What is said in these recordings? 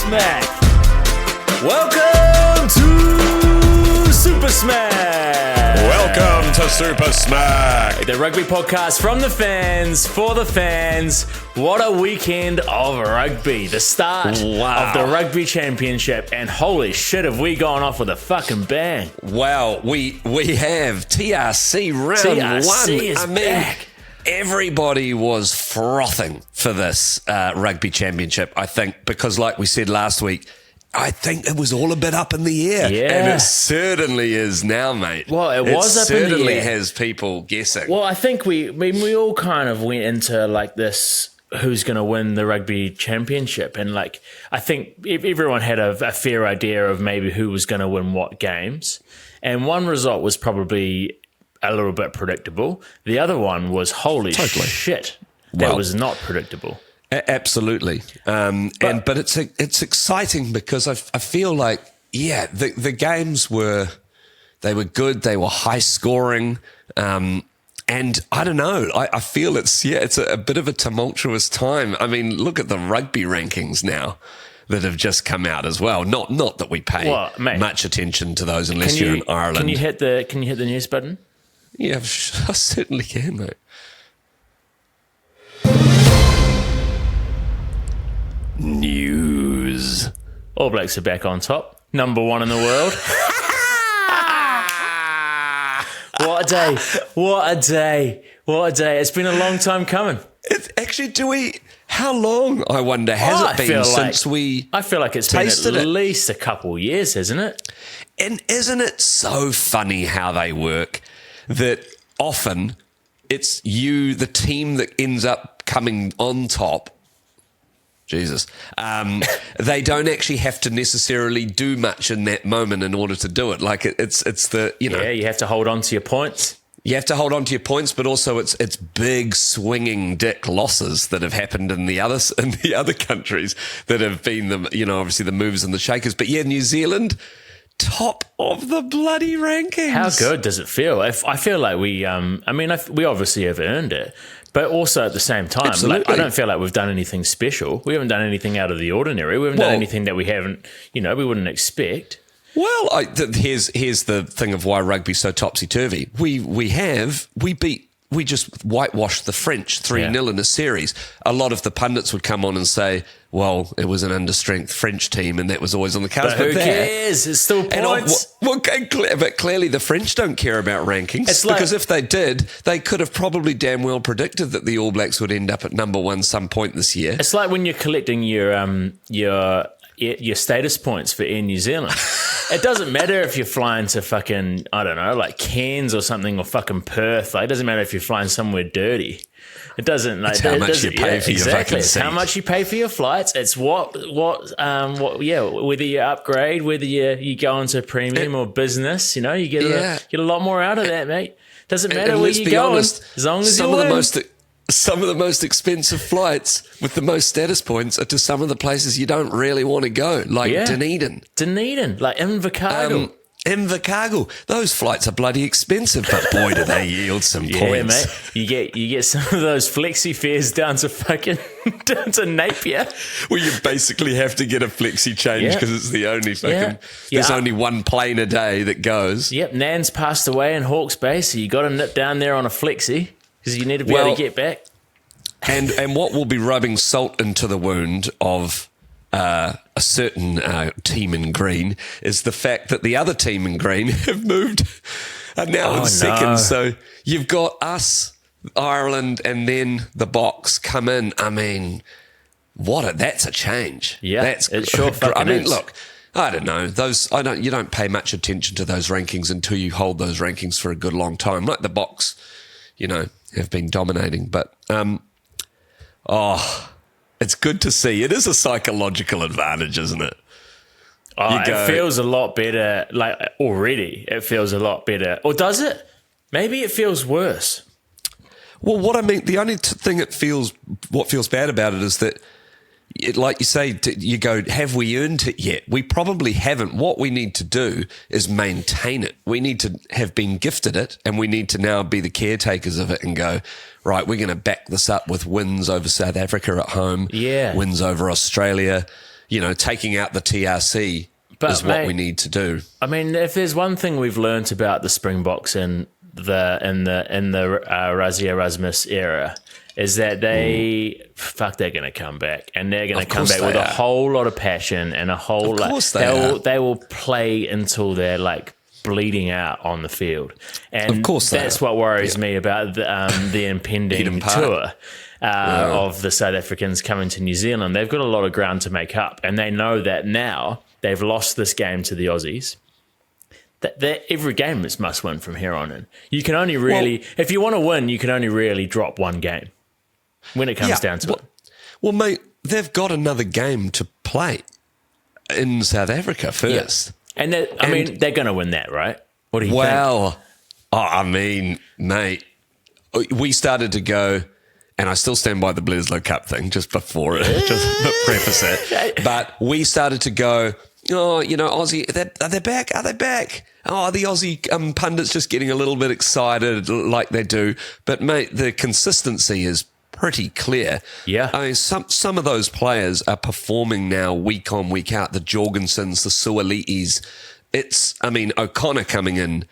Smack. Welcome to Super Smack. Welcome to Super Smack. The rugby podcast from the fans, for the fans. What a weekend of rugby. The start of the Rugby Championship. And holy shit, have we gone off with a fucking bang. Wow, we have TRC round TRC one. is back. Everybody was frothing for this Rugby Championship, I think, because like we said last week, I think it was all a bit up in the air. Yeah. And it certainly is now, mate. Well, it was up in the air. It certainly has people guessing. Well, I think we all kind of went into like this, who's going to win the Rugby Championship. And like, I think everyone had a fair idea of maybe who was going to win what games. And one result was probably a little bit predictable. The other one was holy shit. That was not predictable. Absolutely. But it's exciting because I feel like, the games were good. They were high scoring. And I don't know, I feel it's a bit of a tumultuous time. I mean, look at the rugby rankings now that have just come out as well. Not that we pay much attention to those unless you're in Ireland. Can you hit the news button? Yeah, I certainly can, mate. News. All Blacks are back on top. Number one in the world. What a day. What a day. What a day. It's been a long time coming. How long, I wonder, has it been since we I feel like it's been at least a couple of years, hasn't it? And isn't it so funny how they work that often it's the team that ends up coming on top. Jesus. They don't actually have to necessarily do much in that moment in order to do it. Like it's the, Yeah, you have to hold on to your points. You have to hold on to your points, but also it's big swinging dick losses that have happened in the other countries that have been obviously the movers and the shakers. But yeah, New Zealand, top of the bloody rankings. How good does it feel? I feel like we obviously have earned it, but also at the same time, like, I don't feel like we've done anything special. We haven't done anything out of the ordinary. We haven't done anything that we wouldn't expect. Well, here's the thing of why rugby's so topsy-turvy. We just whitewashed the French 3-0 in a series. A lot of the pundits would come on and say, well, it was an understrength French team and that was always on the cards. But who cares? It's still points. But clearly the French don't care about rankings because if they did, they could have probably damn well predicted that the All Blacks would end up at number one some point this year. It's like when you're collecting your status points for Air New Zealand. It doesn't matter if you're flying to fucking, I don't know, like Cairns or something, or fucking Perth. Like, it doesn't matter if you're flying somewhere dirty. It doesn't. Like, it's how much you pay for your fucking seat. It's how much you pay for your flights. It's whether you upgrade, whether you go into premium or business, you get a lot more out of that, mate. Doesn't matter where you're going, as long as you win. Some of the most expensive flights with the most status points are to some of the places you don't really want to go, like Dunedin. Like Invercargill. Invercargill. Those flights are bloody expensive, but boy, do they yield some points. Yeah, mate. You get some of those flexi fares down to Napier. Well, you basically have to get a flexi change because it's the only fucking... There's only one plane a day that goes. Yep, Nan's passed away in Hawke's Bay, so you got to nip down there on a flexi. Because you need to be able to get back. And what will be rubbing salt into the wound of a certain team in green is the fact that the other team in green have moved, are now in second. No. So you've got us, Ireland, and then the Boks come in. I mean, that's a change. Yeah, it sure fucking is. Look, I don't know. You don't pay much attention to those rankings until you hold those rankings for a good long time. Like the Boks, have been dominating. But, it's good to see. It is a psychological advantage, isn't it? It feels a lot better. Like, already, it feels a lot better. Or does it? Maybe it feels worse. Well, what I mean, the only thing what feels bad about it is that, like you say, you go, have we earned it yet? We probably haven't. What we need to do is maintain it. We need to have been gifted it, and we need to now be the caretakers of it and go, right, we're going to back this up with wins over South Africa at home, wins over Australia, taking out the TRC is what we need to do. I mean, if there's one thing we've learnt about the Springboks in the Rassie Erasmus era, is that they're going to come back, and they're going to come back with a whole lot of passion and a whole lot. They will play until they're like bleeding out on the field, and of course that's what worries me about the impending tour. Of the South Africans coming to New Zealand. They've got a lot of ground to make up, and they know that now they've lost this game to the Aussies. That every game is must win from here on in. You can only really, if you want to win, you can only really drop one game when it comes down to it. Well, mate, they've got another game to play in South Africa first. Yeah. And they're going to win that, right? What do you think? Well, I mean, mate, we started to go... And I still stand by the Bledisloe Cup thing just before it, just to preface it. But we started to go, Aussie, are they back? Are they back? Oh, the Aussie pundits just getting a little bit excited like they do. But, mate, the consistency is pretty clear. Yeah. I mean, some of those players are performing now week on, week out. The Jorgensens, the Suoli'is. O'Connor coming in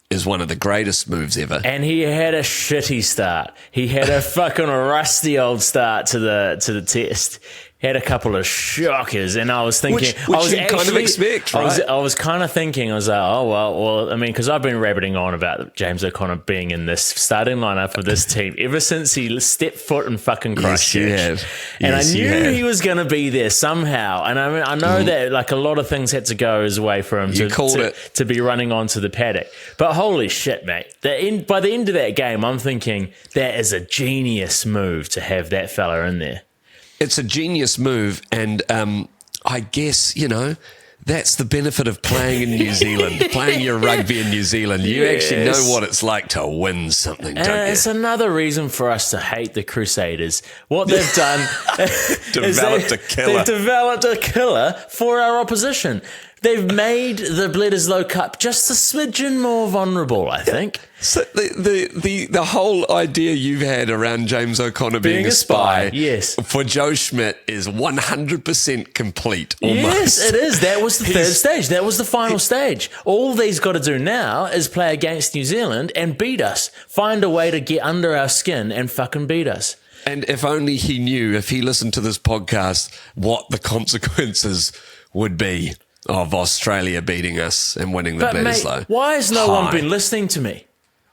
is one of the greatest moves ever. And he had a shitty start. He had a fucking rusty old start to the test. Had a couple of shockers, and I was thinking... Which you kind of expect, right? I was kind of thinking, I was like, oh, well, I mean, because I've been rabbiting on about James O'Connor being in this starting lineup for this team ever since he stepped foot in fucking Christchurch. And I knew he was going to be there somehow. And I mean, I know that like a lot of things had to go his way for him to be running onto the paddock. But holy shit, mate. By the end of that game, I'm thinking that is a genius move to have that fella in there. It's a genius move, and I guess, that's the benefit of playing in New Zealand, playing your rugby in New Zealand. You actually know what it's like to win something, don't you? It's another reason for us to hate the Crusaders. What they've done developed a killer. They've developed a killer for our opposition. They've made the Bledisloe Cup just a smidgen more vulnerable, I think. So the whole idea you've had around James O'Connor being a spy, yes, for Joe Schmidt is 100% complete. Almost. Yes, it is. That was the third stage. That was the final stage. All he's got to do now is play against New Zealand and beat us. Find a way to get under our skin and fucking beat us. And if only he knew, if he listened to this podcast, what the consequences would be of Australia beating us and winning the Bledisloe. Mate, why has no one been listening to me?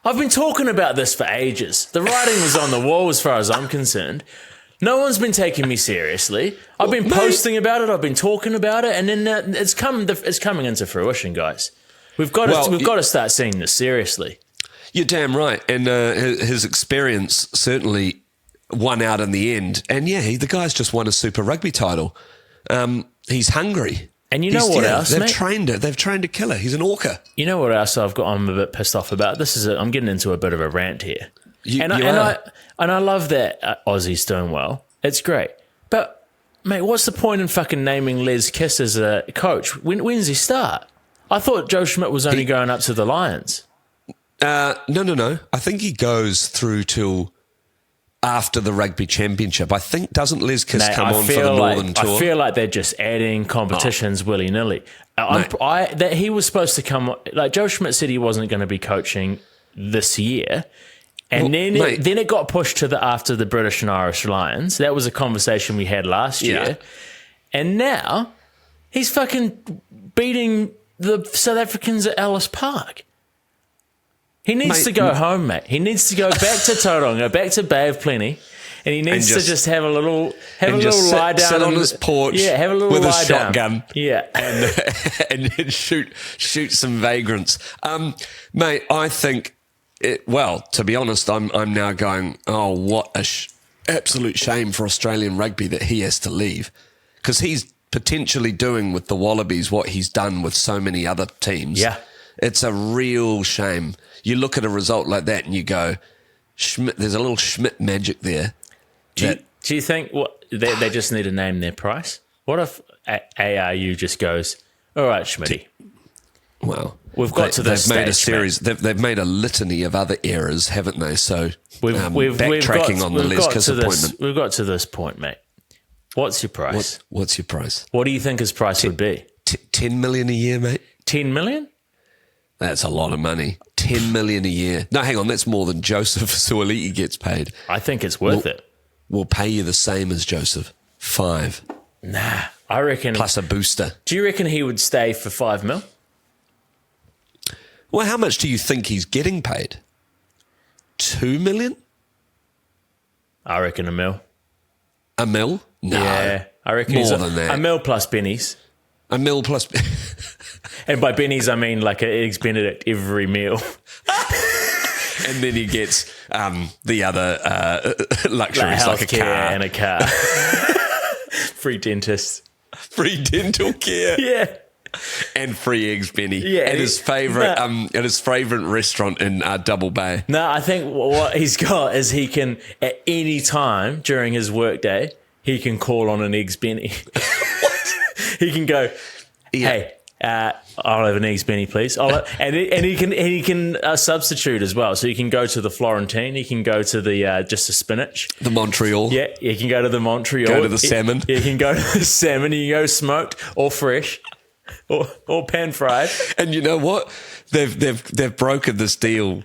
I've been talking about this for ages. The writing was on the wall as far as I'm concerned. No one's been taking me seriously. I've been posting about it. I've been talking about it, and then it's coming into fruition, guys. We've got to start seeing this seriously. You're damn right, and his experience certainly won out in the end. And the guy's just won a Super Rugby title. He's hungry. And you know what else, they've mate? They've trained a killer. He's an orca. You know what else I'm a bit pissed off about? I'm getting into a bit of a rant here. I love that Aussie's doing well. It's great. But, mate, what's the point in fucking naming Les Kiss as a coach? When's he start? I thought Joe Schmidt was only going up to the Lions. No. I think he goes through till after the Rugby Championship. I think, doesn't Les Kiss come on for the Northern Tour? I feel like they're just adding competitions willy-nilly. That he was supposed to come... Like, Joe Schmidt said he wasn't going to be coaching this year. And then it got pushed to after the British and Irish Lions. That was a conversation we had last year. And now he's fucking beating the South Africans at Ellis Park. He needs to go home, mate. He needs to go back to Tauranga, back to Bay of Plenty, and he needs to just have a little lie down, sit on his porch, have a little with lie a shotgun, down. and then shoot some vagrants, mate. I think, to be honest, I'm now going, oh, what a absolute shame for Australian rugby that he has to leave, because he's potentially doing with the Wallabies what he's done with so many other teams. Yeah. It's a real shame. You look at a result like that and you go, Schmidt, there's a little Schmidt magic there. Do you think they just need to name their price? What if ARU just goes, all right, Schmitty. Well, we've got to this They've made stage, a series. They've made a litany of other errors, haven't they? So we've backtracking on the Les Kiss appointment. We've got to this point, mate. What's your price? What's your price? What do you think his price would be? 10 million a year, mate. 10 million? That's a lot of money. 10 million a year. No, hang on. That's more than Joseph Suaalii gets paid. I think it's worth it. We'll pay you the same as Joseph. 5. Nah, I reckon. Plus a booster. Do you reckon he would stay for 5 mil? Well, how much do you think he's getting paid? 2 million? I reckon 1 mil. 1 mil? No. Yeah, I reckon more than that. 1 mil plus bennies. 1 mil plus. And by bennies, I mean like an Eggs Benedict every meal. And then he gets the other luxuries like a car. And a car. Free dentist. Free dental care. Yeah. And free eggs, Benny. Yeah, at his favourite restaurant in Double Bay. No, I think what he's got is he can, at any time during his workday, he can call on an Eggs Benny. He can go, hey, I'll have an Eggs Benny, please. And he can substitute as well. So you can go to the Florentine, he can go to the just the spinach, the Montreal. Yeah, you can go to the Montreal. Go to the salmon. You can go to the salmon. You can go smoked or fresh. Or pan fried. And you know what? They've brokered this deal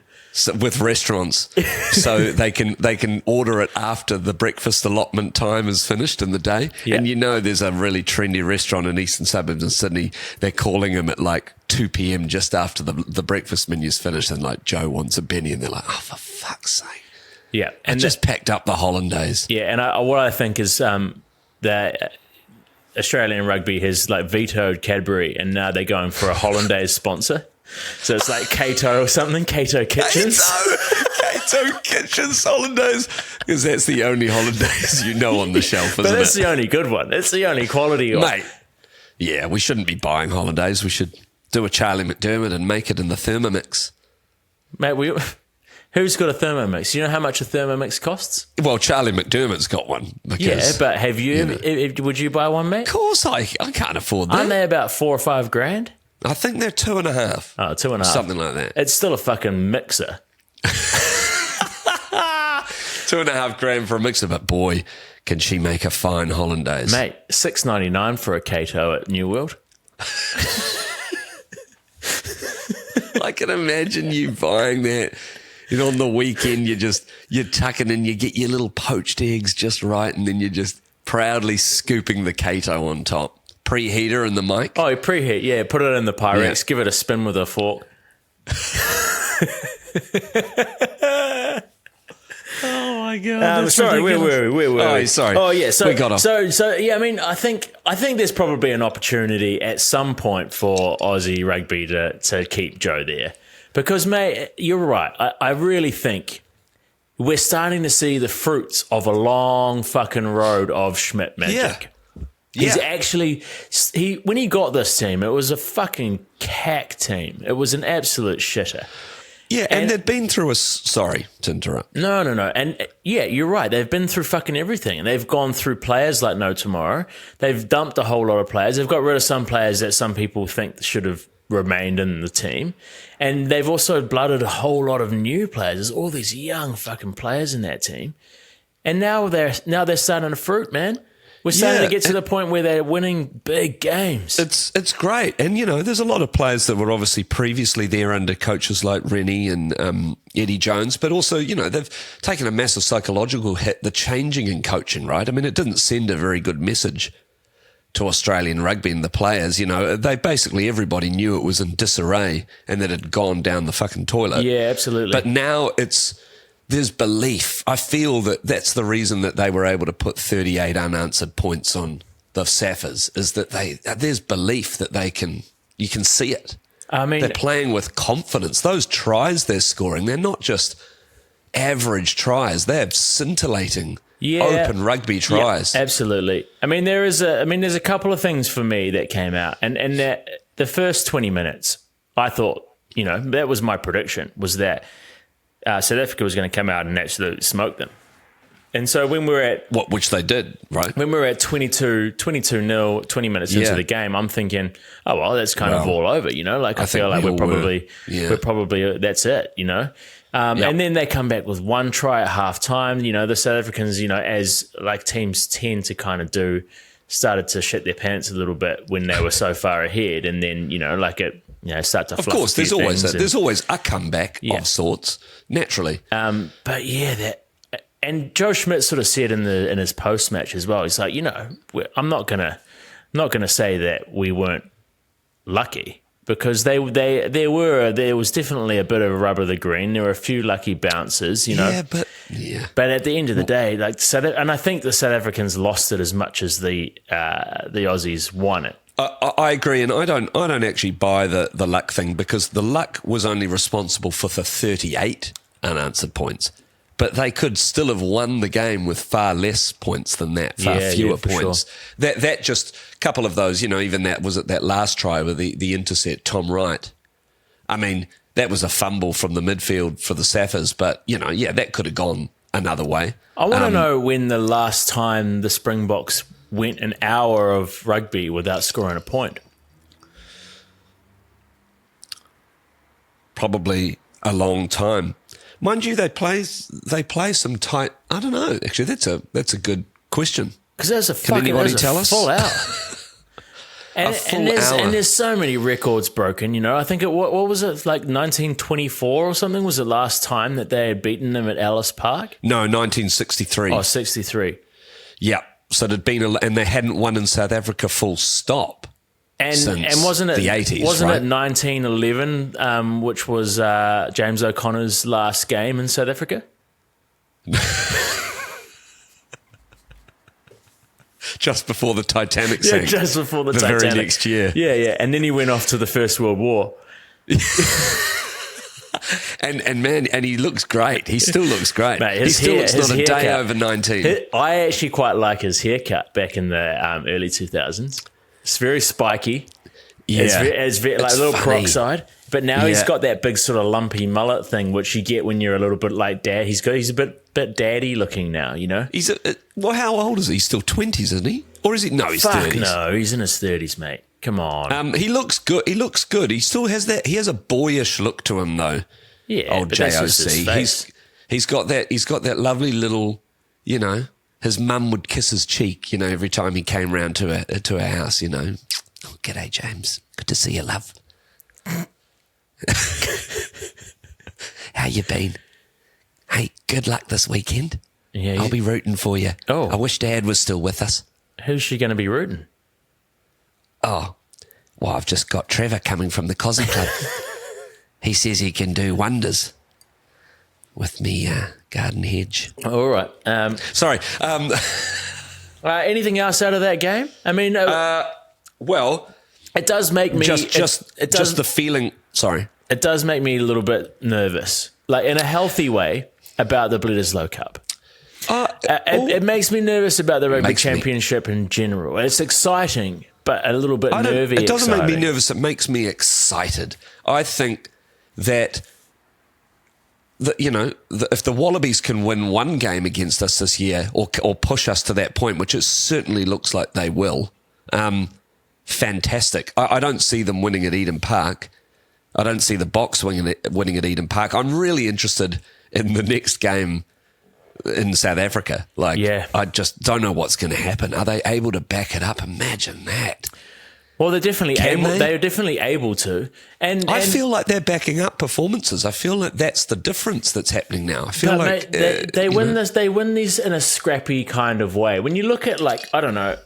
with restaurants so they can order it after the breakfast allotment time is finished in the day. Yeah. And you know there's a really trendy restaurant in eastern suburbs in Sydney. They're calling him at like 2 p.m. just after the breakfast menu's finished, and like Joe wants a Benny, and they're like, oh, for fuck's sake. Yeah. And I just packed up the hollandaise. Yeah, and what I think is that Australian rugby has like vetoed Cadbury, and now they're going for a hollandaise sponsor. So it's like Cato or something, Cato Kitchens. Cato Kitchens hollandaise, because that's the only hollandaise you know on the shelf, isn't it? But that's the only good one. It's the only quality one. Mate, yeah, we shouldn't be buying hollandaise. We should do a Charlie McDermott and make it in the Thermomix. Mate, who's got a Thermomix? You know how much a Thermomix costs? Well, Charlie McDermott's got one. Because, yeah, but have you? Would you buy one, mate? Of course, I can't afford that. Aren't they about $4 or $5 grand? I think they're 2.5. Oh, 2.5. Something like that. It's still a fucking mixer. 2.5 grand for a mixer, but boy, can she make a fine hollandaise. Mate, $6.99 for a Cato at New World. I can imagine you buying that. You know, on the weekend, you're tucking in, you get your little poached eggs just right, and then you're just proudly scooping the Cato on top. Preheater in the mic. Oh, preheat, yeah. Put it in the Pyrex. Yeah. Give it a spin with a fork. Oh my god! Sorry, where were we? Oh, sorry. Oh yeah. So we got off. So yeah. I mean, I think there's probably an opportunity at some point for Aussie rugby to keep Joe there, because mate, you're right. I really think we're starting to see the fruits of a long fucking road of Schmidt magic. Yeah. He's actually, when he got this team, it was a fucking cack team. It was an absolute shitter. Yeah, and they'd been through sorry to interrupt. No. And yeah, you're right. They've been through fucking everything. And they've gone through players like no tomorrow. They've dumped a whole lot of players. They've got rid of some players that some people think should have remained in the team. And they've also blooded a whole lot of new players. There's all these young fucking players in that team. And now they're starting to fruit, man. We're starting to get to the point where they're winning big games. It's great. And, you know, there's a lot of players that were obviously previously there under coaches like Rennie and Eddie Jones, but also, you know, they've taken a massive psychological hit, the changing in coaching, right? I mean, it didn't send a very good message to Australian rugby and the players. You know, everybody knew it was in disarray and that it had gone down the fucking toilet. Yeah, absolutely. But now there's belief. I feel that that's the reason that they were able to put 38 unanswered points on the Saffers, is that there's belief that you can see it. I mean, they're playing with confidence. Those tries they're scoring, they're not just average tries. They're scintillating, open rugby tries. Yeah, absolutely. I mean, there's a couple of things for me that came out, and the first 20 minutes, I thought, you know, that was my prediction, was that South Africa was going to come out and absolutely smoke them. And so when we were at... which they did, right? When we were at 22-0, 20 minutes into the game, I'm thinking, oh, well, that's kind of all over, you know? Like, I feel like we're probably, that's it, you know? And then they come back with one try at halftime. The South Africans, as like teams tend to kind of do, started to shit their pants a little bit when they were so far ahead, and then start to. Of course, there's always a comeback of sorts naturally. But yeah, and Joe Schmidt sort of said in his post match as well. He's like, I'm not gonna say that we weren't lucky. Because there was definitely a bit of a rub of the green. There were a few lucky bounces, But at the end of the day, and I think the South Africans lost it as much as the Aussies won it. I agree, and I don't actually buy the luck thing, because the luck was only responsible for the 38 unanswered points. But they could still have won the game with far less points than that, fewer points. Sure. That just a couple of those, even that was at that last try with the intercept, Tom Wright. I mean, that was a fumble from the midfield for the Saffers, but that could have gone another way. I want to know when the last time the Springboks went an hour of rugby without scoring a point. Probably a long time. Mind you, they play some tight. I don't know. Actually, that's a good question. Because there's a full hour, and there's so many records broken. I think what was it, like 1924 or something? Was the last time that they had beaten them at Ellis Park? No, 1963. Oh, 63. Yeah. So there'd been and they hadn't won in South Africa full stop. And wasn't it the 80s? Wasn't right? it 1911, which was James O'Connor's last game in South Africa? Just before the Titanic sank. Yeah, just before the Titanic. The very next year. Yeah. And then he went off to the First World War. And he looks great. He still looks great. Mate, he still looks not a day haircut, over 19. I actually quite like his haircut back in the early 2000s. It's very spiky. Yeah. It's very, like a little croc-side. But now he's got that big sort of lumpy mullet thing, which you get when you're a little bit like dad. He's a bit daddy looking now, He's how old is he? He's still 20s, isn't he? Or is he? No, he's 30s. No, he's in his 30s, mate. Come on. He looks good. He still has that. He has a boyish look to him, though. Yeah, old JOC. He's got that lovely little, his mum would kiss his cheek, every time he came round to her house, Oh, g'day, James. Good to see you, love. How you been? Hey, good luck this weekend. Yeah, I'll be rooting for you. Oh. I wish Dad was still with us. Who's she going to be rooting? Oh, well, I've just got Trevor coming from the Cosy Club. He says he can do wonders with me garden hedge. All right. Sorry. Anything else out of that game? I mean, well, it does make me just the feeling. Sorry, it does make me a little bit nervous, like in a healthy way, about the Bledisloe Cup. It makes me nervous about the Rugby Championship in general. It's exciting, but a little bit nervy. It doesn't make me nervous. It makes me excited. I think that if the Wallabies can win one game against us this year, or push us to that point, which it certainly looks like they will, fantastic. I don't see them winning at Eden Park. I don't see the Boks winning at Eden Park. I'm really interested in the next game in South Africa. I just don't know what's going to happen. Are they able to back it up? Imagine that. Well, they're definitely able. They're definitely able to, and I feel like they're backing up performances. I feel like that's the difference that's happening now. I feel like they win this. They win these in a scrappy kind of way. When you look at I don't know,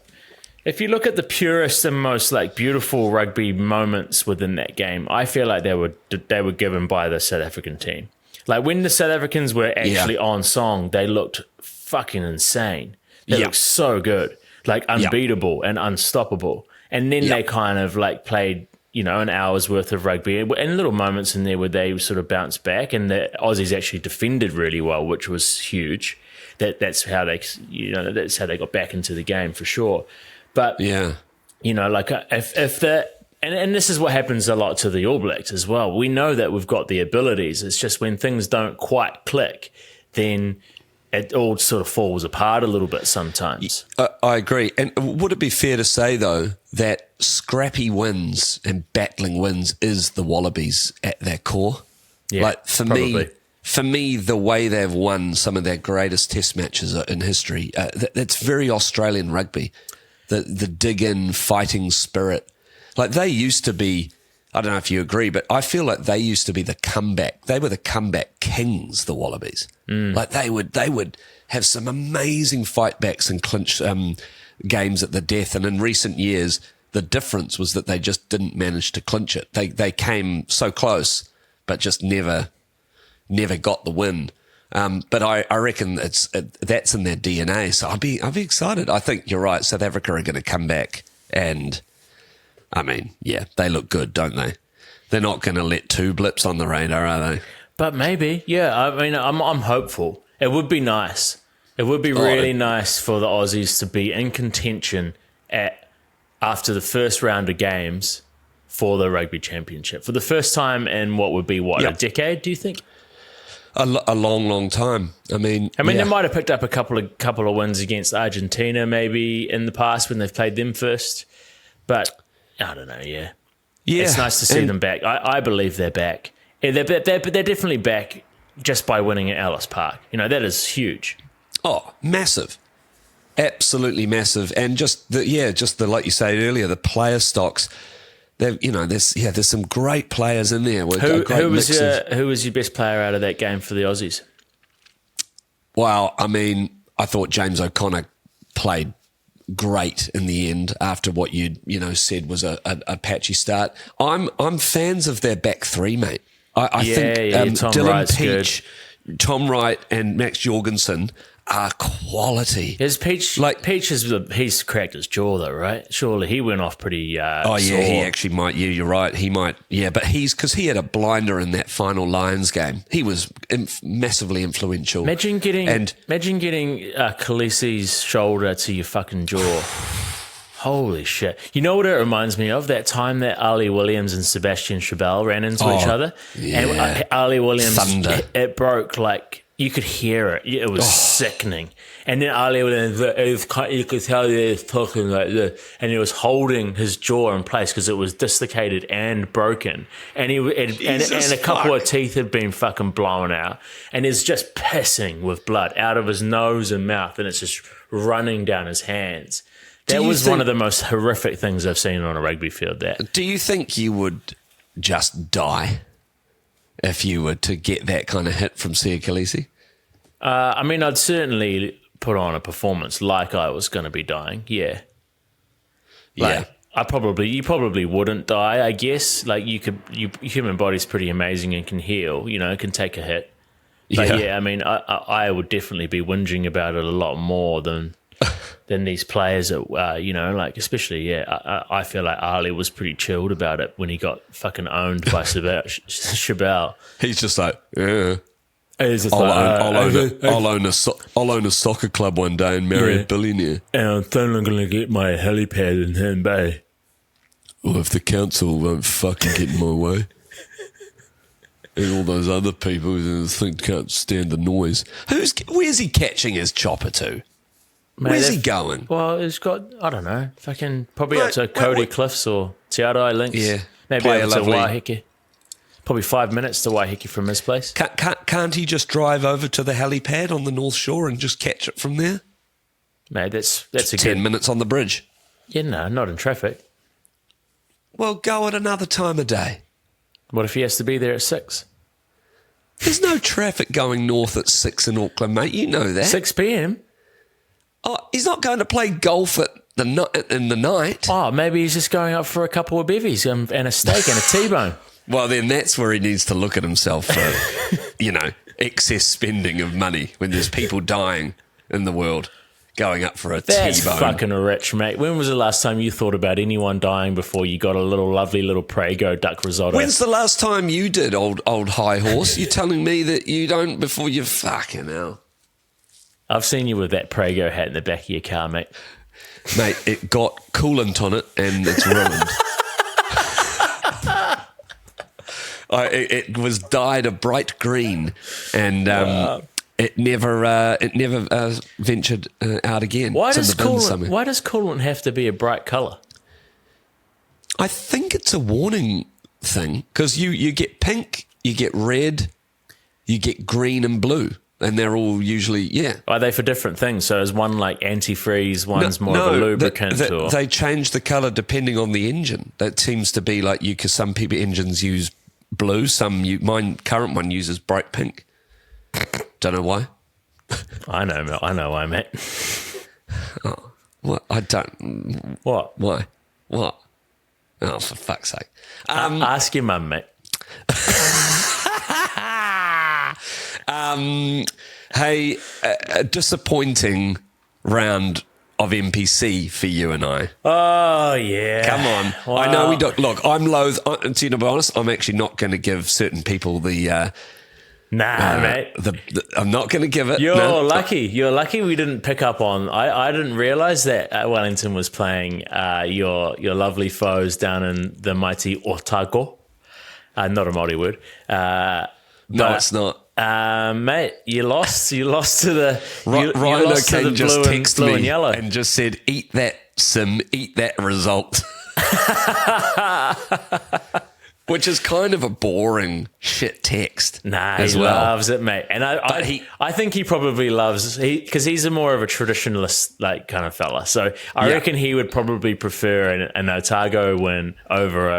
if you look at the purest and most beautiful rugby moments within that game, I feel like they were given by the South African team. Like when the South Africans were actually on song, they looked fucking insane. They looked so good, unbeatable and unstoppable. And then they kind of played, an hour's worth of rugby and little moments in there where they sort of bounced back, and the Aussies actually defended really well, which was huge. That's how they, that's how they got back into the game for sure. But if the and this is what happens a lot to the All Blacks as well. We know that we've got the abilities. It's just when things don't quite click, then it all sort of falls apart a little bit sometimes. I agree. And would it be fair to say, though, that scrappy wins and battling wins is the Wallabies at their core? Yeah, for for me, the way they've won some of their greatest test matches in history, that's very Australian rugby. The dig-in fighting spirit. Like they used to be, I don't know if you agree, but I feel like they used to be the comeback. They were the comeback kings, the Wallabies. Like they would have some amazing fight backs and clinch games at the death. And in recent years, the difference was that they just didn't manage to clinch it. They came so close, but just never got the win. But I reckon that's in their DNA. So I'll be excited. I think you're right. South Africa are going to come back, and I mean, yeah, they look good, don't they? They're not going to let two blips on the radar, are they? But maybe, yeah. I mean, I'm hopeful. It would be nice. It would be really nice for the Aussies to be in contention after the first round of games for the Rugby Championship for the first time in what would be a decade? Do you think? A long, long time. I mean, they might have picked up a couple of wins against Argentina maybe in the past when they've played them first, but I don't know. Yeah, it's nice to see them back. I believe they're back. They're definitely back just by winning at Ellis Park. You know, that is huge. Oh, massive. Absolutely massive. And just the like you said earlier, the player stocks. There's some great players in there. Who was your best player out of that game for the Aussies? Well, I mean, I thought James O'Connor played great in the end after what you said was a patchy start. I'm fans of their back three, mate. I think Tom Dylan Wright's Peach, Tom Wright, and Max Jorgensen are quality. He's cracked his jaw though, right? Surely he went off pretty. Sore. He actually might. Yeah, you're right. He might. Yeah, but because he had a blinder in that final Lions game. He was massively influential. Imagine getting Khaleesi's shoulder to your fucking jaw. Holy shit. You know what it reminds me of? That time that Ali Williams and Sebastian Chabal ran into each other. Yeah. And Ali Williams, Thunder. It broke like, you could hear it. It was sickening. And then Ali Williams, you could tell he was talking like this. And he was holding his jaw in place because it was dislocated and broken. And a couple of teeth had been fucking blown out. And he's just pissing with blood out of his nose and mouth. And it's just running down his hands. That was one of the most horrific things I've seen on a rugby field. Do you think you would just die if you were to get that kind of hit from Sia Khaleesi? I mean, I'd certainly put on a performance like I was going to be dying. Yeah. You probably wouldn't die, I guess. Like human body's pretty amazing and can heal, can take a hit. But I mean, I would definitely be whinging about it a lot more than these players that, especially, I feel like Ali was pretty chilled about it when he got fucking owned by Chabal. He's just like, yeah. I'll own a soccer club one day and marry a billionaire. And I'm totally going to get my helipad in Herne Bay. Well, if the council won't fucking get in my way. And all those other people who can't stand the noise. Where's he catching his chopper to? Mate, where's he going? Well, he's got, I don't know, fucking probably up to Cody Cliffs or Te Arai Links. Yeah. Maybe over to Waiheke. Probably 5 minutes to Waiheke from his place. Can't he just drive over to the helipad on the North Shore and just catch it from there? Mate, that's a 10 minutes on the bridge. Yeah, no, not in traffic. Well, go at another time of day. What if he has to be there at 6? There's no traffic going north at 6 in Auckland, mate. You know that. 6 p.m? Oh, he's not going to play golf in the night. Oh, maybe he's just going up for a couple of bevies and a steak and a T-bone. Well, then that's where he needs to look at himself for, excess spending of money when there's people dying in the world going up for a T-bone. That's fucking rich, mate. When was the last time you thought about anyone dying before you got a lovely little Prego duck risotto? When's the last time you did, old high horse? You're telling me that you don't before you fucking hell. I've seen you with that Prego hat in the back of your car, mate. Mate, it got coolant on it and it's ruined. It was dyed a bright green, and it never ventured out again. Why does coolant have to be a bright colour? I think it's a warning thing because you get pink, you get red, you get green and blue. And they're all usually, Are they for different things? So is one like antifreeze, one's more of a lubricant? They change the colour depending on the engine. That seems to be like because some people engines use blue, mine current one uses bright pink. Don't know why. I know why, mate. Oh, what? I don't. What? Why? What? Oh, for fuck's sake. Ask your mum, mate. Hey, a disappointing round of NPC for you and I. Oh, yeah. Come on. Well, I know we don't. Look, I'm loath. To be honest, I'm actually not going to give certain people the. Mate. I'm not going to give it. You're lucky. You're lucky we didn't pick up on. I didn't realise that Wellington was playing your lovely foes down in the mighty Otago. Not a Māori word. No, it's not. Mate, you lost. You lost to the. Rhino King just texted blue me and yellow, and just said, "Eat that, Sim. Eat that result." Which is kind of a boring shit text. Nah, he loves it, mate. And I think he probably loves because he's a more of a traditionalist like kind of fella. So I reckon he would probably prefer an Otago win over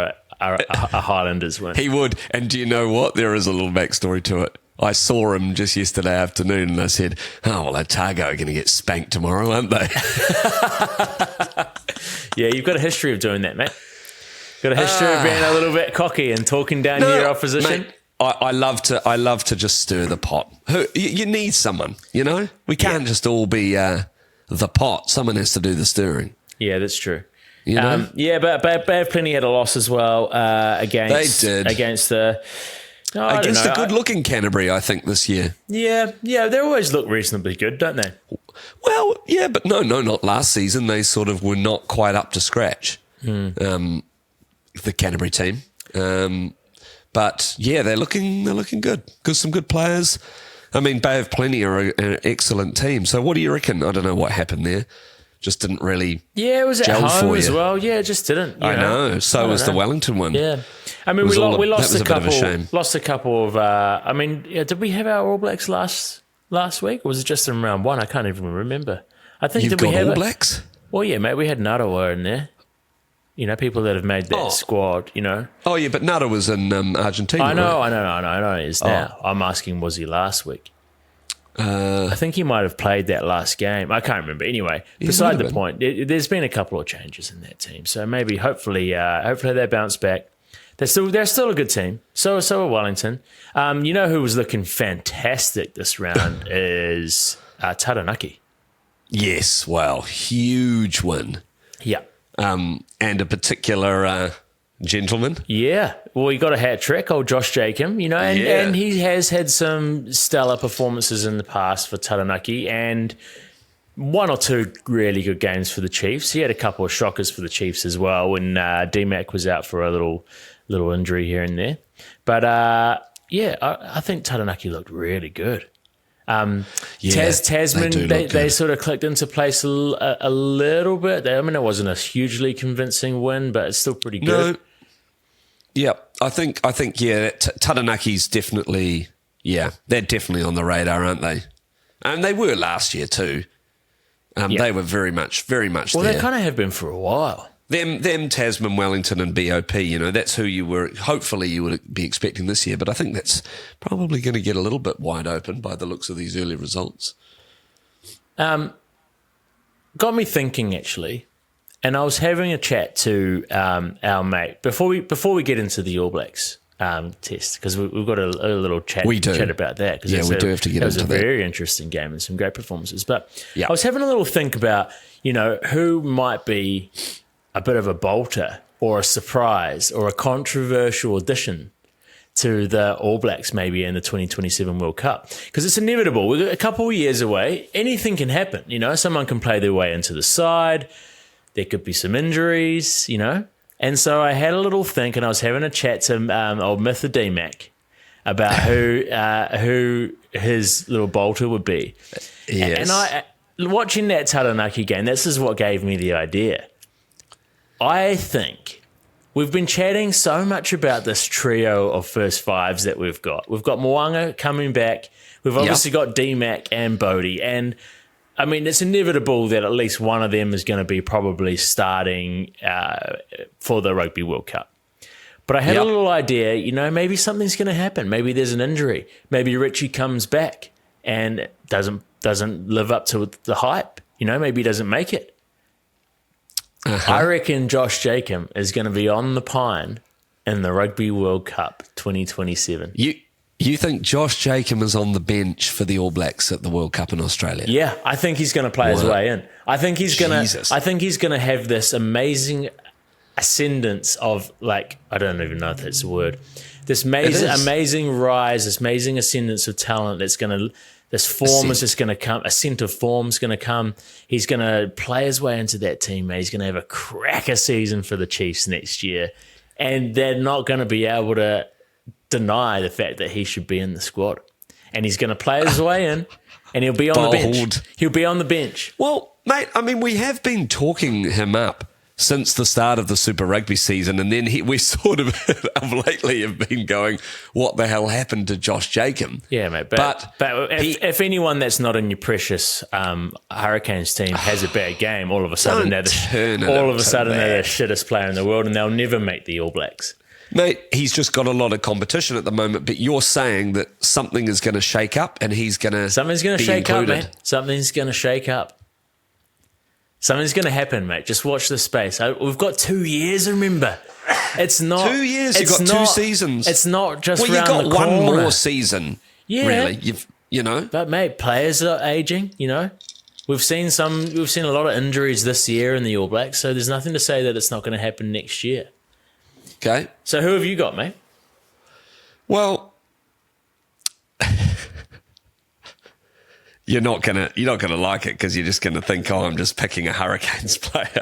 a Highlanders win. He would. And do you know what? There is a little backstory to it. I saw him just yesterday afternoon and I said, oh, well, Otago are going to get spanked tomorrow, aren't they? Yeah, you've got a history of doing that, mate. Got a history of being a little bit cocky and talking down your opposition. Mate, I love to just stir the pot. You need someone, you know? We can't just all be the pot. Someone has to do the stirring. Yeah, that's true. You know? But Bay of Plenty had a loss as well against the good-looking Canterbury, I think, this year. Yeah, they always look reasonably good, don't they? Well, yeah, but no, not last season. They sort of were not quite up to scratch, the Canterbury team. But yeah, they're looking good. Some good players. I mean, Bay of Plenty are an excellent team. So what do you reckon? I don't know what happened there. Just didn't really. Yeah, it was at home as well. Yeah, it just didn't. I know. So was the Wellington one. Yeah, I mean, we lost a couple. Bit of a shame. Lost a couple of. I mean, did we have our All Blacks last week, or was it just in round one? I can't even remember. I think You've did we got have All Blacks? Well, yeah, mate, we had Narawa in there. You know, people that have made that squad. You know. Oh yeah, but Nara was in Argentina. I know. Right? I know. He is now. I'm asking, was he last week? I think he might have played that last game. I can't remember. Anyway, beside the point, there's been a couple of changes in that team. So maybe, hopefully they bounce back. They're still a good team. So are Wellington. You know who was looking fantastic this round is Taranaki. Yes, well, huge win. Yeah. And a particular gentleman. Yeah. Well, he got a hat trick, old Josh Jacob, you know, and he has had some stellar performances in the past for Taranaki and one or two really good games for the Chiefs. He had a couple of shockers for the Chiefs as well when D-Mac was out for a little injury here and there. But, I think Taranaki looked really good. Tasman, they sort of clicked into place a little bit. I mean, it wasn't a hugely convincing win, but it's still pretty good. No. Yeah, I think, Taranaki's definitely, they're definitely on the radar, aren't they? And they were last year too. They were very much there. Well, they kind of have been for a while. Them, Tasman, Wellington and BOP, you know, that's who you would be expecting this year. But I think that's probably going to get a little bit wide open by the looks of these early results. Got me thinking, actually. And I was having a chat to our mate before we get into the All Blacks test, because we've got a little chat about that. Yeah, we do have to get into that. It was a very interesting game and some great performances. But I was having a little think about, you know, who might be a bit of a bolter or a surprise or a controversial addition to the All Blacks maybe in the 2027 World Cup. Because it's inevitable. We're a couple of years away. Anything can happen. You know, someone can play their way into the side. There could be some injuries, you know. And so I had a little think and I was having a chat to old Mr. D-Mac about who his little bolter would be. Yes. And watching that Taranaki game, this is what gave me the idea. I think we've been chatting so much about this trio of first fives that we've got. We've got Mo'unga coming back. We've obviously got D-Mac and Bodie. And, I mean, it's inevitable that at least one of them is going to be probably starting for the Rugby World Cup. But I had a little idea, maybe something's going to happen. Maybe there's an injury. Maybe Richie comes back and doesn't live up to the hype. Maybe he doesn't make it. I reckon Josh Jacob is going to be on the pine in the Rugby World Cup 2027. You think Josh Jacob is on the bench for the All Blacks at the World Cup in Australia? Yeah, I think he's going to play his way in. I think he's going to have this amazing ascendance of, like, I don't even know if that's a word. This amazing rise, this amazing ascendance of talent that's going to. This form is just going to come. Ascent of form is going to come. He's going to play his way into that team, mate. He's going to have a cracker season for the Chiefs next year. And they're not going to be able to deny the fact that he should be in the squad. And he's going to play his way in, and he'll be on the bench. He'll be on the bench. Well, mate, I mean, we have been talking him up since the start of the Super Rugby season, and then we sort of lately have been going, what the hell happened to Josh Jacob? Yeah, mate. But if anyone that's not in your precious Hurricanes team has a bad game, all of a sudden they're the shittest player in the world, and they'll never make the All Blacks. Mate, he's just got a lot of competition at the moment, but you're saying that something is going to shake up, and he's going to Something's going to shake up, mate. Something's going to shake up. Something's going to happen, mate. Just watch this space. We've got 2 years, remember. It's not 2 years. You've got 2 seasons. It's not just you've got the corner. one more season. Yeah, really. But mate, players are aging. We've seen a lot of injuries this year in the All Blacks, so there's nothing to say that it's not going to happen next year. Okay. So who have you got, mate? Well, You're not gonna like it because you're just gonna think, oh, I'm just picking a Hurricanes player.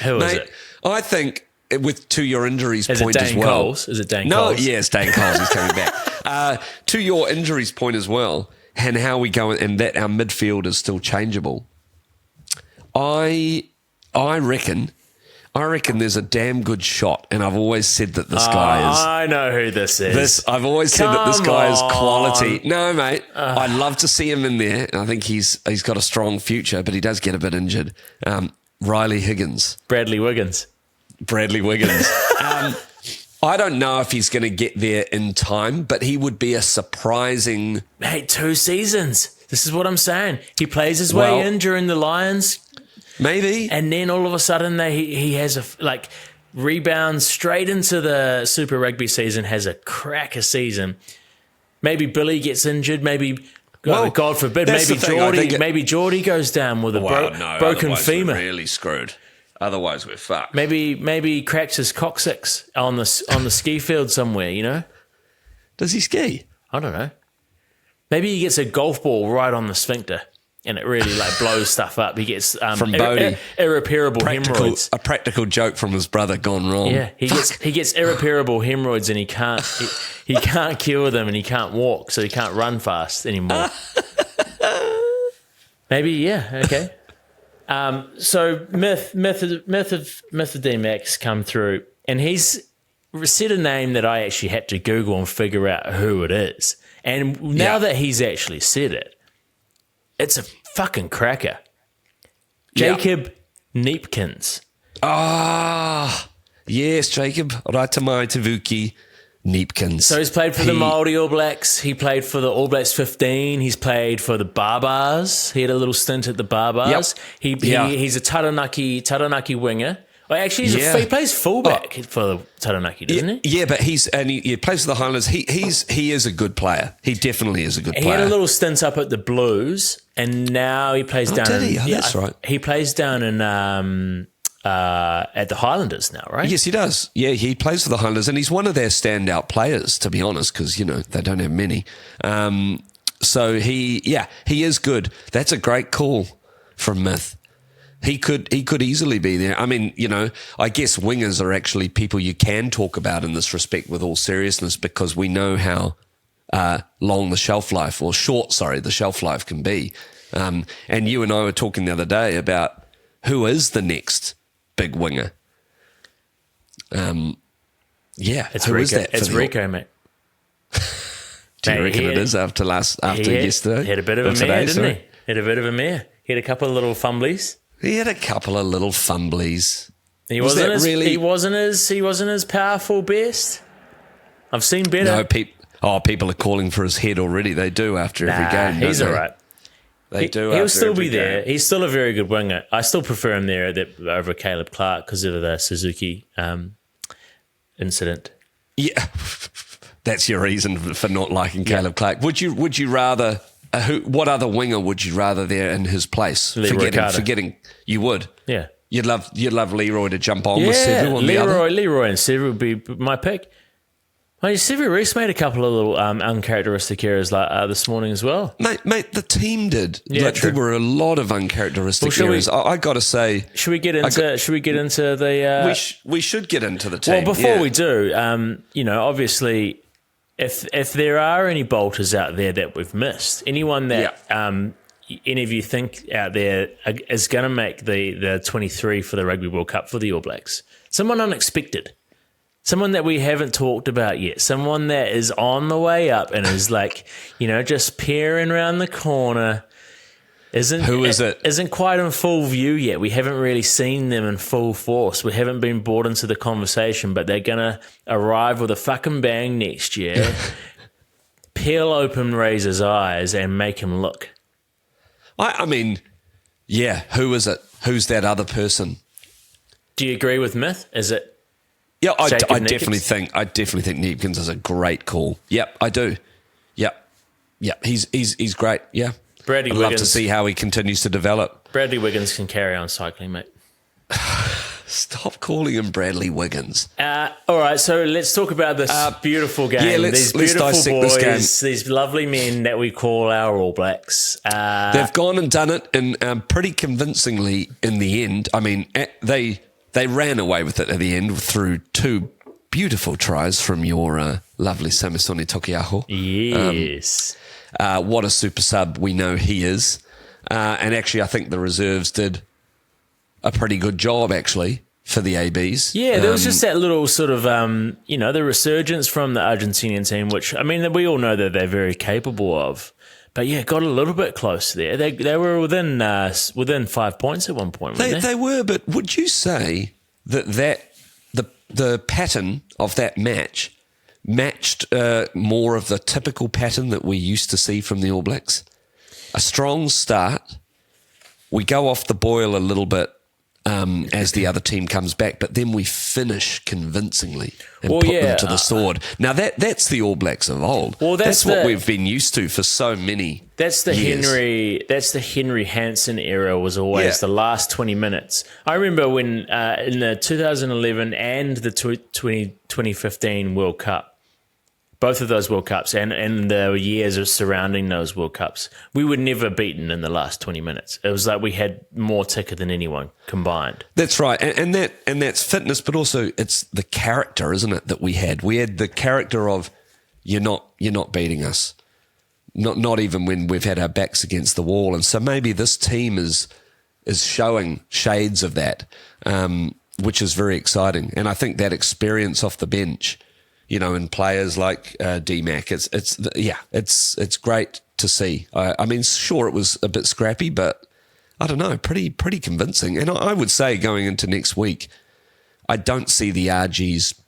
Who is it? I think to your injuries point as well. Coles? Is it Dane Coles? No, yes, Dane Coles is coming back. To your injuries point as well, and how we go, and that our midfield is still changeable. I reckon there's a damn good shot, and I've always said that this guy is. I know who this is. I've always said that this guy is quality. No, mate, I'd love to see him in there. I think he's got a strong future, but he does get a bit injured. Riley Higgins. Bradley Wiggins. I don't know if he's going to get there in time, but he would be a surprising... Mate, 2 seasons. This is what I'm saying. He plays his way in during the Lions... Maybe. And then all of a sudden he has rebounds straight into the Super Rugby season, has a cracker season. Maybe Billy gets injured, God forbid, maybe Geordie goes down with a broken femur. We're really screwed. Otherwise we're fucked. Maybe cracks his coccyx on the ski field somewhere, Does he ski? I don't know. Maybe he gets a golf ball right on the sphincter. And it really blows stuff up. He gets from Bodie irreparable hemorrhoids. A practical joke from his brother gone wrong. Yeah, he gets irreparable hemorrhoids, and he can't cure them, and he can't walk, so he can't run fast anymore. Maybe okay. So myth of D-Mac's come through, and he's said a name that I actually had to Google and figure out who it is. And now that he's actually said it. It's a fucking cracker. Jacob Neepkins. Yes, Jacob Ratamai Tavuki Neepkins. So he's played for the Māori All Blacks. He played for the All Blacks 15. He's played for the Barbars. He had a little stint at the Barbars. Yep. He's a Taranaki winger. Well, actually, he plays fullback for the Taranaki, doesn't he? Yeah, but he plays for the Highlanders. He is a good player. He definitely is a good player. He had a little stint up at the Blues, and now he plays down. Did he? That's right. He plays down in at the Highlanders now, right? Yes, he does. Yeah, he plays for the Highlanders, and he's one of their standout players, to be honest, because they don't have many. So he is good. That's a great call from Myth. He could easily be there. I mean, I guess wingers are actually people you can talk about in this respect with all seriousness, because we know how long the shelf life, or short, the shelf life can be. And you and I were talking the other day about who is the next big winger. It's who Rico. is that? It's Rico, mate. Do you reckon it is after yesterday? He had a bit of a mare, didn't he? He had a bit of a mare. He had a couple of little fumblies. He had a couple of little fumblies. He wasn't his powerful best. I've seen better. No, people are calling for his head already. They do after every game. He's all right. He'll still be there. He's still a very good winger. I still prefer him there over Caleb Clark because of the Suzuki incident. Yeah, that's your reason for not liking Caleb Clark. Would you rather? What other winger would you rather there in his place? Forgetting, you would. Yeah, you'd love Leroy to jump on with Sevu on the other. Leroy and Sevu would be my pick. Well, Sevu Reece made a couple of little uncharacteristic errors this morning as well. Mate, the team did. Yeah, there were a lot of uncharacteristic errors. I got to say, should we get into the? We should get into the team. Well, before we do, obviously, if there are any bolters out there that we've missed, anyone that any of you think out there is going to make the 23 for the Rugby World Cup for the All Blacks, someone unexpected. Someone that we haven't talked about yet. Someone that is on the way up and is just peering around the corner. Who is it? Isn't quite in full view yet. We haven't really seen them in full force. We haven't been brought into the conversation, but they're going to arrive with a fucking bang next year, peel open Razor's eyes and make him look. I mean, who is it? Who's that other person? Do you agree with Myth? Is it? Yeah, I definitely think Neepkins is a great call. Yep, I do. Yep, he's great. Yeah, I'd love to see how he continues to develop. Bradley Wiggins can carry on cycling, mate. Stop calling him Bradley Wiggins. All right, so let's talk about this beautiful game. Yeah, let's dissect boys, this game. These lovely men that we call our All Blacks. They've gone and done it and pretty convincingly in the end. I mean, They ran away with it at the end through two beautiful tries from your lovely Samisoni Tokiaho. Yes. What a super sub we know he is. And actually, I think the reserves did a pretty good job, actually, for the ABs. Yeah, there was just that little sort of, the resurgence from the Argentinian team, which, I mean, we all know that they're very capable of. But yeah, got a little bit close there. They were within 5 points at one point. They were, but would you say that the pattern of that match matched more of the typical pattern that we used to see from the All Blacks? A strong start, we go off the boil a little bit as the other team comes back, but then we finish convincingly and put them to the sword. Now that's the All Blacks of old. Well, that's what we've been used to for so many. That's the years. That's the Henry Hansen era. Was always the last 20 minutes. I remember when in the 2011 and the 2015 World Cup. Both of those World Cups and the years surrounding those World Cups, we were never beaten in the last 20 minutes. It was like we had more ticker than anyone combined. That's right. And that's fitness, but also it's the character, isn't it, that we had? We had the character of you're not beating us. Not even when we've had our backs against the wall. And so maybe this team is showing shades of that, which is very exciting. And I think that experience off the bench, in players like D-Mac, it's great to see. I mean, sure, it was a bit scrappy, but I don't know, pretty convincing. And I would say going into next week, I don't see the RGs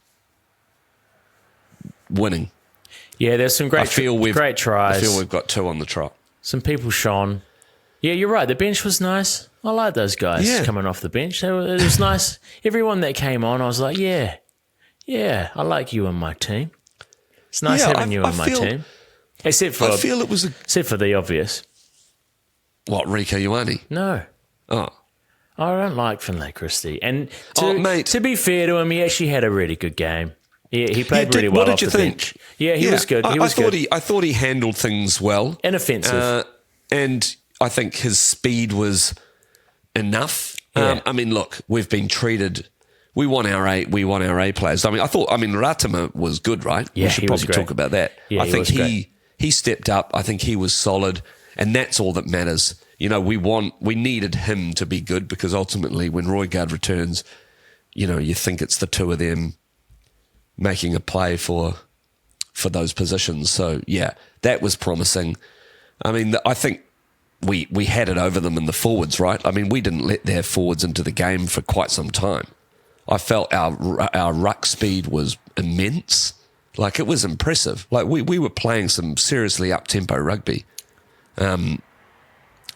winning. Yeah, there's some great tries. I feel we've got two on the trot. Some people shone. Yeah, you're right. The bench was nice. I like those guys coming off the bench. It was nice. Everyone that came on, I was like, yeah, I like you on my team. It's nice having you on my team. Except for the obvious. What, Rico Ioane? No. Oh. I don't like Finlay Christie. And to be fair to him, he actually had a really good game. Yeah, he played really well. What did you think? Bench. Yeah, he was good. I thought he handled things well. Inoffensive. And I think his speed was enough. Yeah. I mean, look, we've been treated. We want our A players. I mean, Ratama was good, right? Yeah, we should probably talk about that. Yeah, I think he stepped up. I think he was solid, and that's all that matters. We needed him to be good because ultimately, when Roygaard returns, you think it's the two of them making a play for those positions. So, yeah, that was promising. I mean, I think we had it over them in the forwards, right? I mean, we didn't let their forwards into the game for quite some time. I felt our ruck speed was immense. Like, it was impressive. Like, we were playing some seriously up-tempo rugby,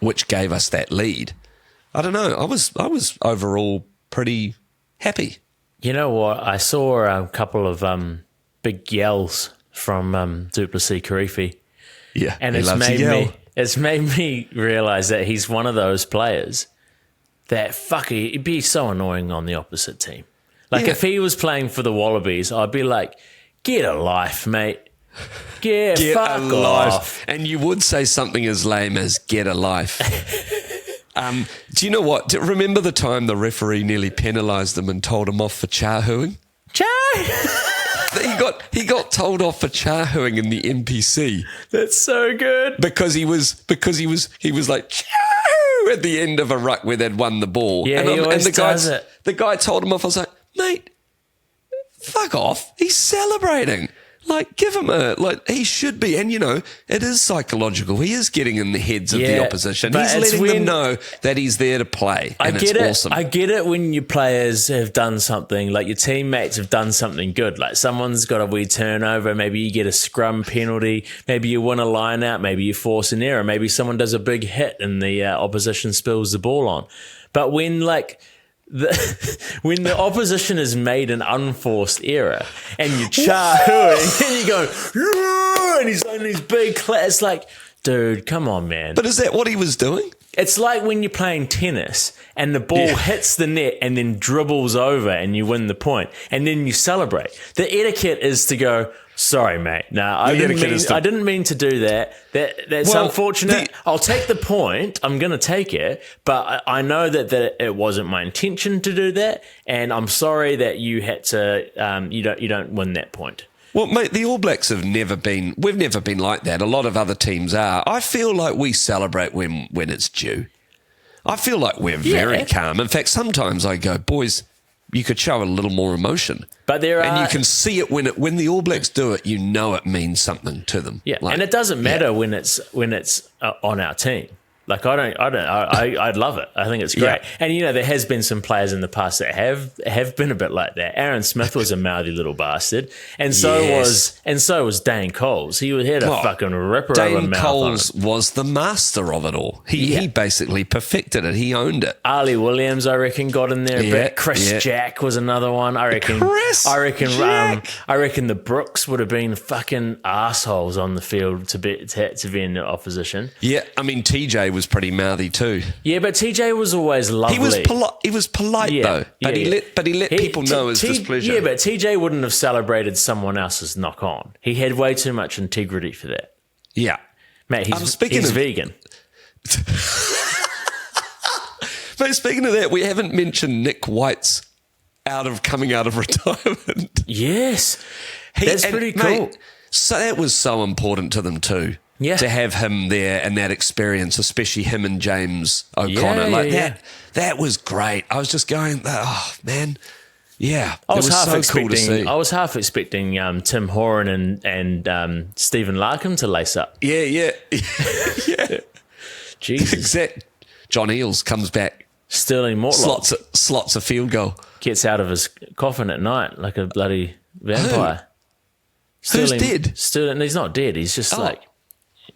which gave us that lead. I don't know. I was overall pretty happy. You know what? I saw a couple of big yells from Duplessis Karifi. Yeah, and it's made me realise that he's one of those players that he'd be so annoying on the opposite team. Like, if he was playing for the Wallabies, I'd be like, get a life, mate. Get fuck a life. off. And you would say something as lame as get a life. Do you know what? Remember the time the referee nearly penalised him and told him off for chahooing? He got told off for chahooing in the NPC. That's so good. Because he was like chahoo at the end of a ruck where they'd won the ball. Yeah, he always does it. The guy told him off. I was like, mate, fuck off. He's celebrating. Like, give him he should be. And, it is psychological. He is getting in the heads of the opposition. He's letting them know that he's there to play. And it's awesome. I get it when your players have done something, like your teammates have done something good. Like, someone's got a wee turnover. Maybe you get a scrum penalty. Maybe you win a line out. Maybe you force an error. Maybe someone does a big hit and the opposition spills the ball on. But when, when the opposition has made an unforced error and you chahooing and you go, yeah, and he's on these big it's like, dude, come on, man. But is that what he was doing? It's like when you're playing tennis and the ball hits the net and then dribbles over and you win the point and then you celebrate. The etiquette is to go, sorry, mate. No, I didn't mean to do that. That's unfortunate. I'll take the point. I'm going to take it, but I know that it wasn't my intention to do that, and I'm sorry that you had to. You don't win that point. Well, mate, the All Blacks we've never been like that. A lot of other teams are. I feel like we celebrate when it's due. I feel like we're very calm. In fact, sometimes I go, boys, you could show a little more emotion. But and you can see it when the All Blacks do it. It means something to them. Yeah, and it doesn't matter when it's on our team. Like, I'd love it. I think it's great. Yeah. And, there has been some players in the past that have been a bit like that. Aaron Smith was a mouthy little bastard. And so was Dane Coles. He had a fucking ripper of a mouth. Dane Coles was the master of it all. He basically perfected it. He owned it. Ali Williams, I reckon, got in there a bit. Chris Jack was another one. I reckon the Brooks would have been fucking assholes on the field to be in the opposition. Yeah, I mean, TJ was pretty mouthy too. Yeah, but TJ was always lovely. He was polite though. But he let people know his displeasure. Yeah, but TJ wouldn't have celebrated someone else's knock on. He had way too much integrity for that. Yeah. Mate, he's vegan. Mate, speaking of that, we haven't mentioned Nick White's coming out of retirement. Yes. That's pretty cool. Mate, so that was so important to them too. Yeah. To have him there and that experience, especially him and James O'Connor. That was great. I was just going, oh, man. Yeah. I was half expecting Tim Horan and Stephen Larkham to lace up. Yeah. Yeah. Jesus. Exact. John Eales comes back. Sterling Mortlock. Slots a field goal. Gets out of his coffin at night like a bloody vampire. Who's dead? Sterling, he's not dead. He's just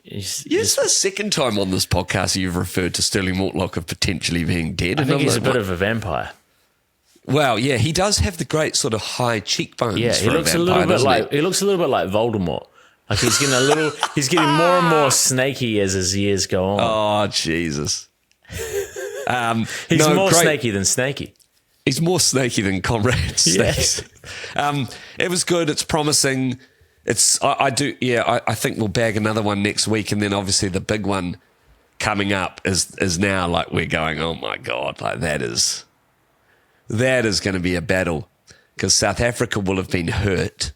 It's the second time on this podcast you've referred to Sterling Mortlock of potentially being dead. I think he's a bit of a vampire. Well, yeah, he does have the great sort of high cheekbones. Yeah, he looks a little bit like Voldemort. Like he's getting more and more snaky as his years go on. Oh, Jesus. He's more snaky than snaky. He's more snaky than Comrade Snakes. It was good. It's promising. I think we'll bag another one next week, and then obviously the big one coming up is now like we're going, oh my God, like that is going to be a battle because South Africa will have been hurt.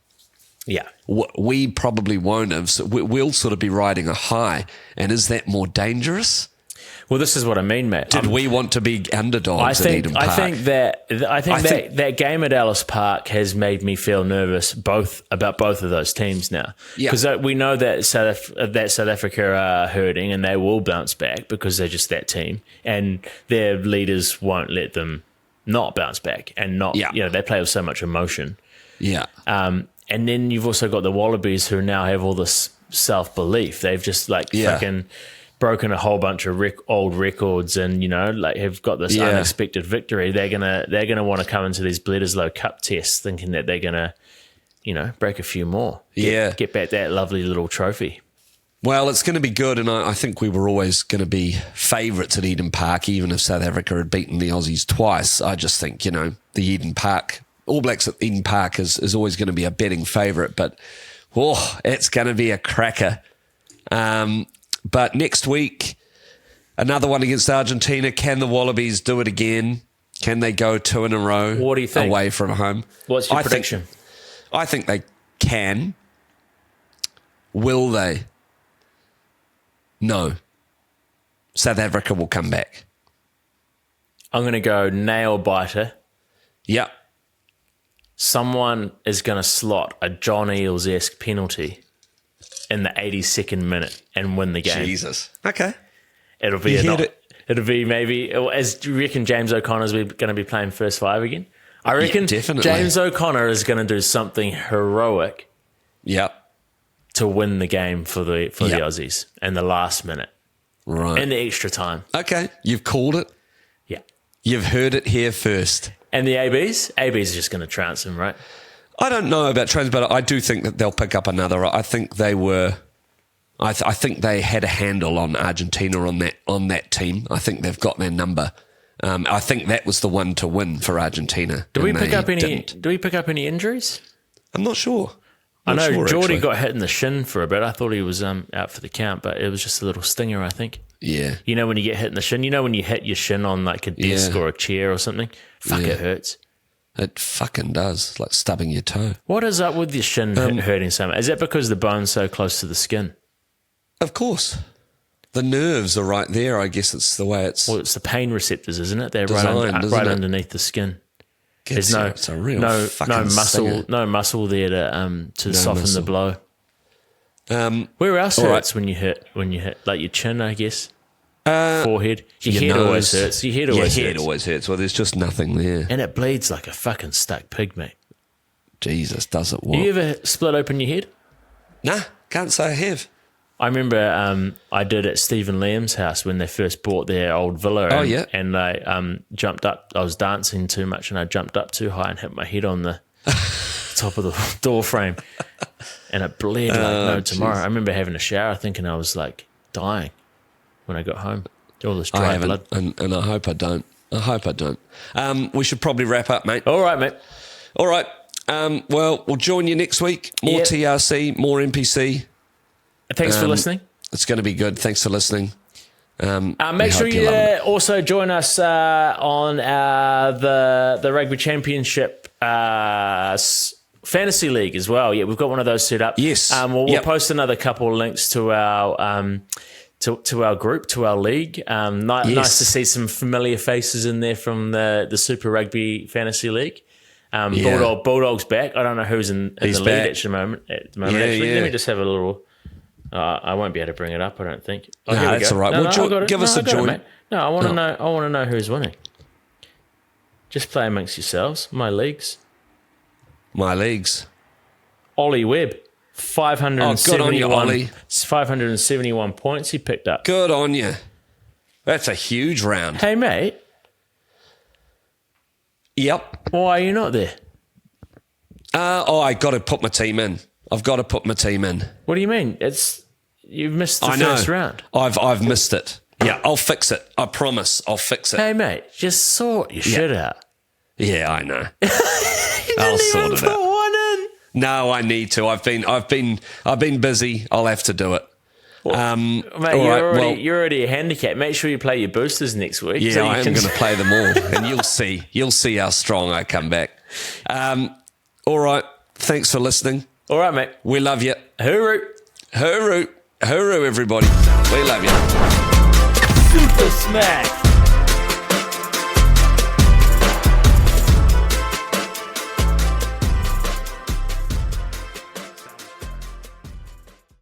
Yeah. We probably won't have. So we'll sort of be riding a high. And is that more dangerous? Well, this is what I mean, mate. Did we want to be underdogs at Eden Park? I think that game at Ellis Park has made me feel nervous about both of those teams now. Because we know that South Africa are hurting and they will bounce back because they're just that team, and their leaders won't let them not bounce back and not. They play with so much emotion. Yeah. And then you've also got the Wallabies who now have all this self-belief. They've just fucking broken a whole bunch of old records, and have got this unexpected victory. They're gonna want to come into these Bledisloe Cup tests thinking that they're gonna, break a few more. Get back that lovely little trophy. Well, it's going to be good, and I think we were always going to be favourites at Eden Park, even if South Africa had beaten the Aussies twice. I just think the Eden Park All Blacks at Eden Park is always going to be a betting favourite, but it's going to be a cracker. But next week, another one against Argentina. Can the Wallabies do it again? Can they go 2 in a row? What do you think? Away from home? What's your prediction? I think they can. Will they? No. South Africa will come back. I'm going to go nail biter. Yep. Someone is going to slot a John Eales-esque penalty in the 82nd minute and win the game. Jesus. Okay. It'll be maybe, as do you reckon James O'Connor's going to be playing first five again? I reckon definitely. James O'Connor is going to do something heroic. Yep. To win the game for the Aussies in the last minute. Right. In the extra time. Okay. You've called it. Yeah. You've heard it here first. And the ABs? ABs are just going to trounce them, right? I don't know about trans, but I do think that they'll pick up another. I think they were. I think they had a handle on Argentina on that team. I think they've got their number. I think that was the one to win for Argentina. Did we pick up any injuries? I'm not sure. I know Geordie got hit in the shin for a bit. I thought he was out for the count, but it was just a little stinger, I think. Yeah. When you get hit in the shin, when you hit your shin on like a desk or a chair or something, it hurts. It fucking does. It's like stubbing your toe. What is up with your shin hurting so much? Is that because the bone's so close to the skin? Of course. The nerves are right there. I guess it's the way it's... Well, it's the pain receptors, isn't it? They're designed, right underneath the skin. There's it's a real no muscle, stinger. no muscle there to soften muscle. the blow. Where else hurts when you hit like your chin? I guess forehead. Your head nose. always hurts. Your head always hurts. Well, there's just nothing there, and it bleeds like a fucking stuck pig, mate. Jesus, does it? What? Have you ever split open your head? Nah, can't say I have. I remember I did at Stephen Liam's house when they first bought their old villa. And I jumped up. I was dancing too much and I jumped up too high and hit my head on the top of the door frame. And it bled like no tomorrow. I remember having a shower thinking I was like dying when I got home. All this dry blood. And I hope I don't. We should probably wrap up, mate. All right, mate. All right. Well, we'll join you next week. More TRC, more NPC. Thanks for listening. It's going to be good. Thanks for listening. Make sure you also join us on the Rugby Championship Fantasy League as well. Yeah, we've got one of those set up. Yes. We'll post another couple of links to our to our group, to our league. Nice to see some familiar faces in there from the Super Rugby Fantasy League. Bulldog's back. I don't know who's in the lead at the moment. Let me just have a little... I won't be able to bring it up, I don't think. No, that's all right. Give us a join. I want to know who's winning. Just play amongst yourselves. My leagues. Ollie Webb, 571. Good on you, Ollie. 571 points he picked up. Good on you. That's a huge round. Hey, mate. Yep. Why are you not there? I got to put my team in. I've got to put my team in. What do you mean? You've missed the first round. I've missed it. Yeah, I'll fix it. I promise I'll fix it. Hey, mate, just sort your shit out. Yeah, I know. I'll sort it out. One in. No, I need to. I've been busy. I'll have to do it. Mate, you're already a handicap. Make sure you play your boosters next week. Yeah, I am going to play them all, and you'll see how strong I come back. All right. Thanks for listening. All right, mate. We love you. Hooroo. Hooroo. Hooroo, everybody. We love you. Super Smack.